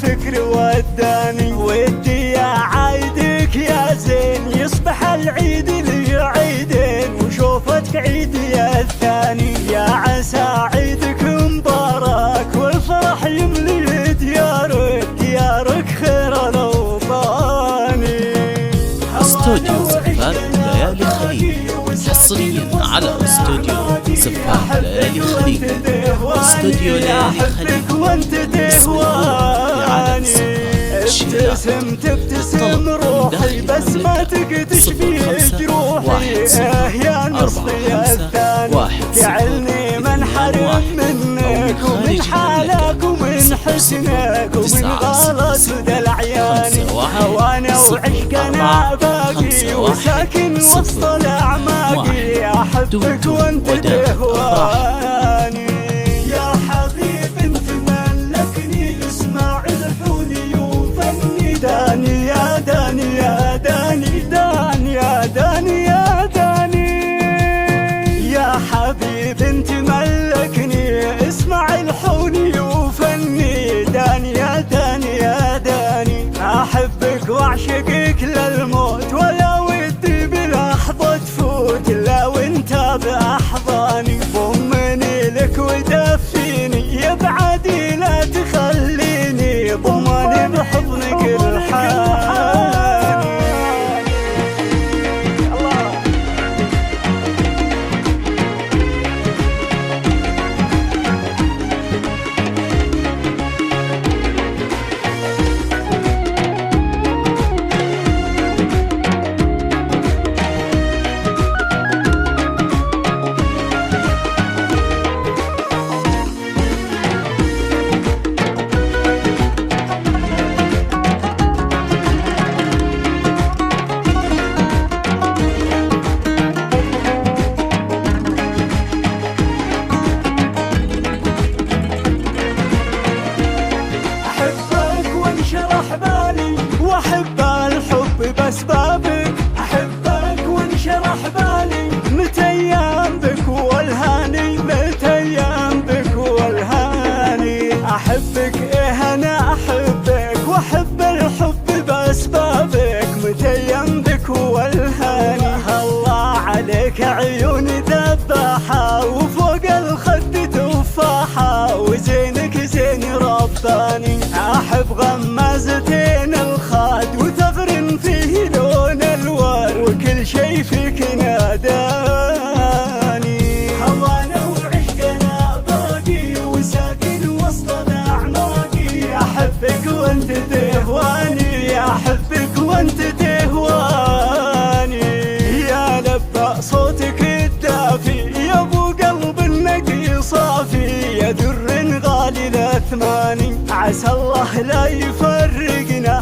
الفكر وداني، ودي يا عايدك يا زين يصبح العيد لي عيدين وشوفتك عيدي الثاني. يا عسى عيدك مبارك والفرح يملي ديارك خير الاوطاني. استوديو زفاف ليالي خليج حصريا على استوديو زفاف ليالي خليج. استوديو ليالي خليج وانت تهواني، تبتسم روحي بس ما تقدش فيه جروحي. يا نصفي الثاني جعلني منحرم منك ومن حالك ومن حسنك ومن غلط دلعياني. هوانا وعشقنا باقي وساكن وسط الاعماقي، احبك وانت تهواني. يا حبيب انت ملكني اسمع الحوني وفني، داني يا داني يا داني داني يا داني يا داني. يا حبيب انت ملكني اسمع الحوني وفني، داني يا داني يا داني. احبك واعشقك للموت ولا ودي بلحظة تفوت الا وانت باحضاني. ضمني لك ودفيني يا بعدي لا تخليني، ضمني بحضنك الحاني. واحب الحب باسبابك، احبك وانشرح بالي متيام بك والهاني، متيام بك والهاني. احبك ايه انا احبك واحب الحب باسبابك متيام بك والهاني. الله عليك عيوني ذباحة وفوق الخد تفاحة وزينك زين رباني. احب غمازتين الخاد وثغر فيه لون الورد وكل شي فيك ناداني. هوانا وعشقنا باقي وساكن وسط الاعماقي، احبك وانت تهواني، احبك وانت تهواني. يا لبى صوتك الدافي يا ابو قلب النقي صافي، يا در غالي الاثماني. عسى الله لا يفرقنا